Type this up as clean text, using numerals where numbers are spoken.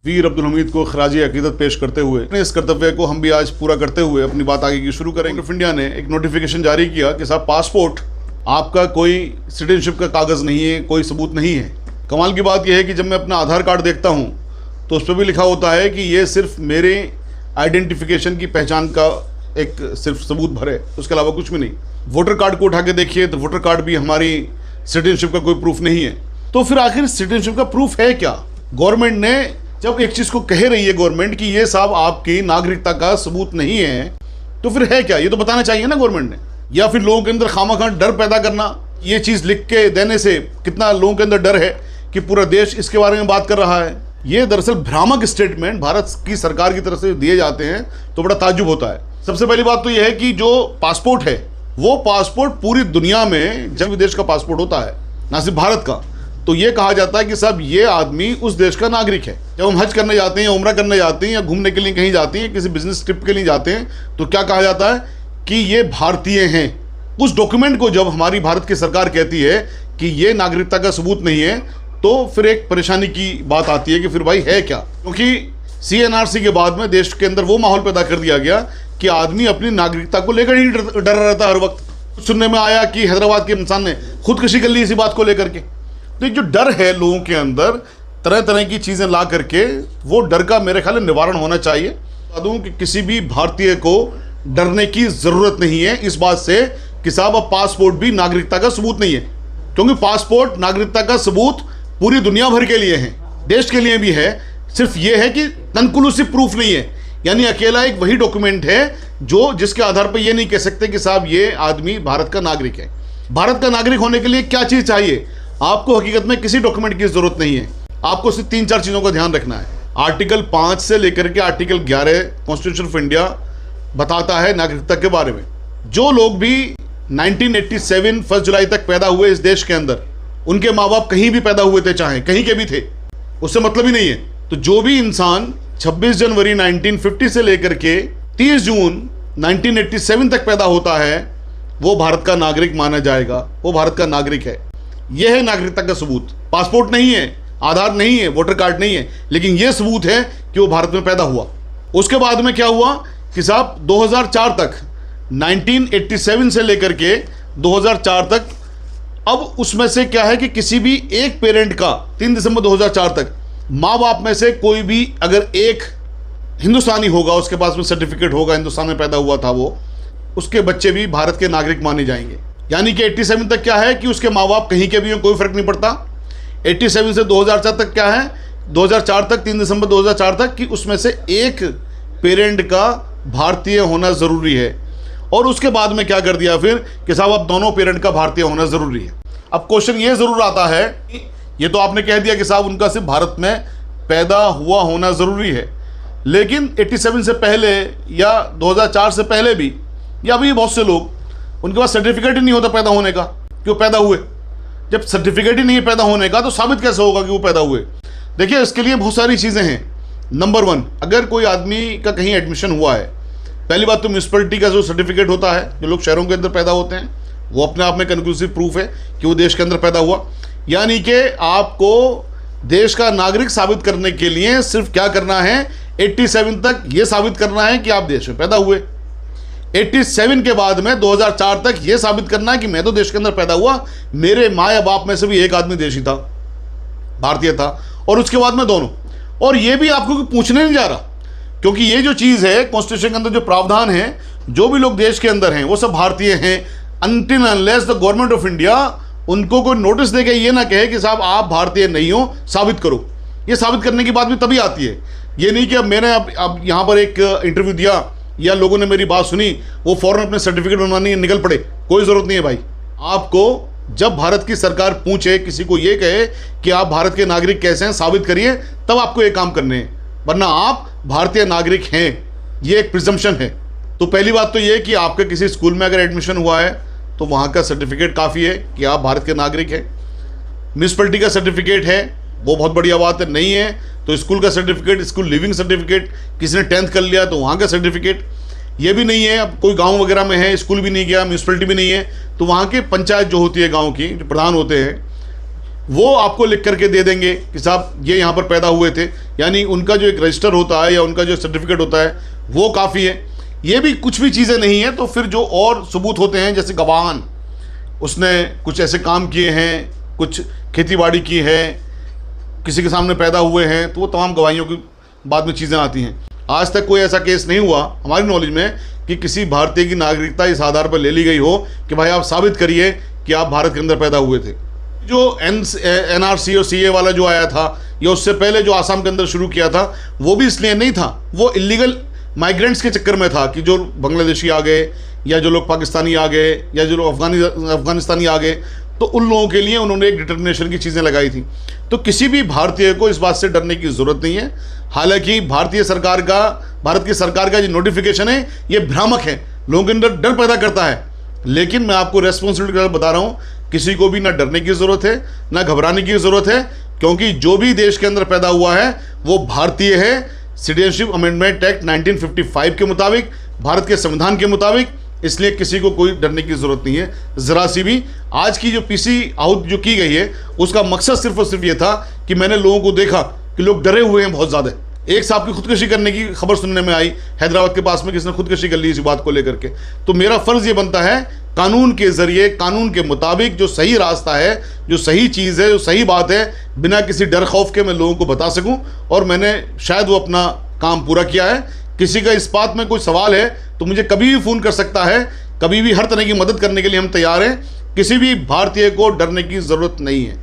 वीर अब्दुल हमीद को खराज अकीदत पेश करते हुए अपने इस कर्तव्य को हम भी आज पूरा करते हुए अपनी बात आगे की शुरू करेंगे। ऑफ इंडिया ने एक नोटिफिकेशन जारी किया कि साहब पासपोर्ट आपका कोई सिटीजनशिप का कागज़ नहीं है, कोई सबूत नहीं है। कमाल की बात यह है कि जब मैं अपना आधार कार्ड देखता हूँ तो उस पर भी लिखा होता है कि ये सिर्फ मेरे आइडेंटिफिकेशन की पहचान का एक सिर्फ सबूत भर है, उसके अलावा कुछ भी नहीं। वोटर कार्ड को उठा के देखिए तो वोटर कार्ड भी हमारी सिटीजनशिप का कोई प्रूफ नहीं है। तो फिर आखिर सिटीजनशिप का प्रूफ है क्या? गवर्नमेंट ने जब एक चीज़ को कह रही है गवर्नमेंट कि ये साहब आपकी नागरिकता का सबूत नहीं है, तो फिर है क्या? ये तो बताना चाहिए ना गवर्नमेंट ने। या फिर लोगों के अंदर खामखा डर पैदा करना, ये चीज़ लिख के देने से कितना लोगों के अंदर डर है कि पूरा देश इसके बारे में बात कर रहा है। ये दरअसल भ्रामक स्टेटमेंट भारत की सरकार की तरफ से दिए जाते हैं तो बड़ा ताज्जुब होता है। सबसे पहली बात तो यह है कि जो पासपोर्ट है वो पासपोर्ट पूरी दुनिया में जब विदेश का पासपोर्ट होता है, ना सिर्फ भारत का, तो ये कहा जाता है कि साहब ये आदमी उस देश का नागरिक है। जब हम हज करने जाते हैं, उम्रा करने जाते हैं या घूमने के लिए कहीं जाते हैं, किसी बिजनेस ट्रिप के लिए जाते हैं, तो क्या कहा जाता है कि ये भारतीय हैं। उस डॉक्यूमेंट को जब हमारी भारत की सरकार कहती है कि ये नागरिकता का सबूत नहीं है, तो फिर एक परेशानी की बात आती है कि फिर भाई है क्या? क्योंकि CNRC के बाद में देश के अंदर वो माहौल पैदा कर दिया गया कि आदमी अपनी नागरिकता को लेकर ही डर रहता है हर वक्त। सुनने में आया कि हैदराबाद के इंसान ने खुदकुशी कर ली इसी बात को लेकर के। तो एक जो डर है लोगों के अंदर, तरह तरह की चीज़ें ला करके, वो डर का मेरे ख्याल में निवारण होना चाहिए। बता दूँ कि किसी भी भारतीय को डरने की ज़रूरत नहीं है इस बात से कि साहब अब पासपोर्ट भी नागरिकता का सबूत नहीं है, क्योंकि पासपोर्ट नागरिकता का सबूत पूरी दुनिया भर के लिए है, देश के लिए भी है। सिर्फ ये है कि कन्क्लूसिव प्रूफ नहीं है, यानी अकेला एक वही डॉक्यूमेंट है जो जिसके आधार पर ये नहीं कह सकते कि साहब ये आदमी भारत का नागरिक है। भारत का नागरिक होने के लिए क्या चीज़ चाहिए? आपको हकीकत में किसी डॉक्यूमेंट की ज़रूरत नहीं है। आपको सिर्फ 3-4 चीज़ों का ध्यान रखना है। आर्टिकल 5 से लेकर के आर्टिकल 11 कॉन्स्टिट्यूशन ऑफ इंडिया बताता है नागरिकता के बारे में। जो लोग भी 1987 1 जुलाई तक पैदा हुए इस देश के अंदर, उनके माँ बाप कहीं भी पैदा हुए थे, चाहे कहीं के भी थे, उससे मतलब ही नहीं है। तो जो भी इंसान 26 जनवरी 1950 से लेकर के 30 जून 1987 तक पैदा होता है, वो भारत का नागरिक माना जाएगा, वो भारत का नागरिक है। यह है नागरिकता का सबूत। पासपोर्ट नहीं है, आधार नहीं है, वोटर कार्ड नहीं है, लेकिन यह सबूत है कि वो भारत में पैदा हुआ। उसके बाद में क्या हुआ कि साहब 2004 तक, 1987 से लेकर के 2004 तक, अब उसमें से क्या है कि किसी भी एक पेरेंट का 3 दिसंबर 2004 तक माँ बाप में से कोई भी अगर एक हिंदुस्तानी होगा, उसके पास में सर्टिफिकेट होगा, हिंदुस्तान में पैदा हुआ था वो, उसके बच्चे भी भारत के नागरिक माने जाएंगे। यानी कि 87 तक क्या है कि उसके माँ बाप कहीं के भी हों, कोई फर्क नहीं पड़ता। 87 से 2004 तक क्या है, 2004 तक, 3 दिसंबर 2004 तक, कि उसमें से एक पेरेंट का भारतीय होना ज़रूरी है। और उसके बाद में क्या कर दिया फिर कि साहब अब दोनों पेरेंट का भारतीय होना ज़रूरी है। अब क्वेश्चन ये ज़रूर आता है, ये तो आपने कह दिया कि साहब उनका सिर्फ भारत में पैदा हुआ होना ज़रूरी है, लेकिन 87 से पहले या 2004 से पहले भी, या अभी बहुत से लोग, उनके पास सर्टिफिकेट ही नहीं होता पैदा होने का कि वो पैदा हुए। जब सर्टिफिकेट ही नहीं है पैदा होने का, तो साबित कैसे होगा कि वो पैदा हुए? देखिए, इसके लिए बहुत सारी चीज़ें हैं। नंबर 1, अगर कोई आदमी का कहीं एडमिशन हुआ है, पहली बात तो म्यूनसिपैलिटी का जो सर्टिफिकेट होता है, जो लोग शहरों के अंदर पैदा होते हैं, वो अपने आप में कंक्लूसिव प्रूफ है कि वो देश के अंदर पैदा हुआ। यानी कि आपको देश का नागरिक साबित करने के लिए सिर्फ क्या करना है, 87 तक ये साबित करना है कि आप देश में पैदा हुए। 87 के बाद में 2004 तक ये साबित करना है कि मैं तो देश के अंदर पैदा हुआ, मेरे माँ या बाप में से भी एक आदमी देशी था, भारतीय था, और उसके बाद में दोनों। और ये भी आपको पूछने नहीं जा रहा, क्योंकि ये जो चीज़ है कॉन्स्टिट्यूशन के अंदर जो प्रावधान है, जो भी लोग देश के अंदर हैं वो सब भारतीय हैं, until unless the government of India उनको कोई नोटिस देके ये ना कहे कि साहब आप भारतीय नहीं हो, साबित करो। ये साबित करने की बात भी तभी आती है। ये नहीं कि अब मैंने अब यहाँ पर एक इंटरव्यू दिया या लोगों ने मेरी बात सुनी, वो फ़ौरन अपने सर्टिफिकेट बनवाने निकल पड़े। कोई ज़रूरत नहीं है भाई। आपको जब भारत की सरकार पूछे, किसी को ये कहे कि आप भारत के नागरिक कैसे हैं, साबित करिए, तब आपको ये काम करने हैं, वरना आप भारतीय नागरिक हैं, ये एक प्रिजम्पशन है। तो पहली बात तो ये कि आपके किसी स्कूल में अगर एडमिशन हुआ है तो वहाँ का सर्टिफिकेट काफ़ी है कि आप भारत के नागरिक हैं। म्यूनसिपैलिटी का सर्टिफिकेट है, वो बहुत बढ़िया बात है। नहीं है तो स्कूल का सर्टिफिकेट, स्कूल लिविंग सर्टिफिकेट, किसी ने 10th कर लिया तो वहाँ का सर्टिफिकेट। ये भी नहीं है, अब कोई गांव वगैरह में है, स्कूल भी नहीं गया, म्यूनसिपैलिटी भी नहीं है, तो वहाँ के पंचायत जो होती है गांव की, जो प्रधान होते हैं, वो आपको लिख करके दे देंगे कि साहब ये यहाँ पर पैदा हुए थे, यानी उनका जो एक रजिस्टर होता है या उनका जो सर्टिफिकेट होता है वो काफ़ी है। ये भी कुछ भी चीज़ें नहीं है, तो फिर जो और सबूत होते हैं, जैसे गवाहान, उसने कुछ ऐसे काम किए हैं, कुछ खेतीबाड़ी की है, किसी के सामने पैदा हुए हैं, तो वो तमाम गवाहियों की बाद में चीज़ें आती हैं। आज तक कोई ऐसा केस नहीं हुआ हमारी नॉलेज में कि किसी भारतीय की नागरिकता इस आधार पर ले ली गई हो कि भाई आप साबित करिए कि आप भारत के अंदर पैदा हुए थे। जो NRC और CA वाला जो आया था, या उससे पहले जो आसाम के अंदर शुरू किया था, वो भी इसलिए नहीं था, वो इलीगल माइग्रेंट्स के चक्कर में था कि जो बांग्लादेशी आ गए या जो लोग पाकिस्तानी आ गए या जो लोग अफगानिस्तानी आ गए, तो उन लोगों के लिए उन्होंने एक डिटर्मिनेशन की चीज़ें लगाई थी। तो किसी भी भारतीय को इस बात से डरने की ज़रूरत नहीं है। हालांकि भारत की सरकार का जो नोटिफिकेशन है ये भ्रामक है, लोगों के अंदर डर पैदा करता है, लेकिन मैं आपको रेस्पॉन्सिबिलिटी के साथ बता रहा हूँ, किसी को भी ना डरने की ज़रूरत है ना घबराने की ज़रूरत है, क्योंकि जो भी देश के अंदर पैदा हुआ है वो भारतीय है। सिटीजनशिप अमेंडमेंट एक्ट 1955 के मुताबिक, भारत के संविधान के मुताबिक, इसलिए किसी को कोई डरने की ज़रूरत नहीं है ज़रा सी भी। आज की जो PC आउट जो की गई है उसका मकसद सिर्फ और सिर्फ ये था कि मैंने लोगों को देखा कि लोग डरे हुए हैं बहुत ज़्यादा। एक साहब की खुदकुशी करने की खबर सुनने में आई, हैदराबाद के पास में किसी ने खुदकुशी कर ली इस बात को लेकर के। तो मेरा फ़र्ज़ ये बनता है कानून के ज़रिए, कानून के मुताबिक जो सही रास्ता है, जो सही चीज़ है, जो सही बात है, बिना किसी डर खौफ के मैं लोगों को बता सकूं, और मैंने शायद वो अपना काम पूरा किया है। किसी का इस बात में कोई सवाल है तो मुझे कभी भी फ़ोन कर सकता है, कभी भी हर तरह की मदद करने के लिए हम तैयार हैं। किसी भी भारतीय को डरने की ज़रूरत नहीं है।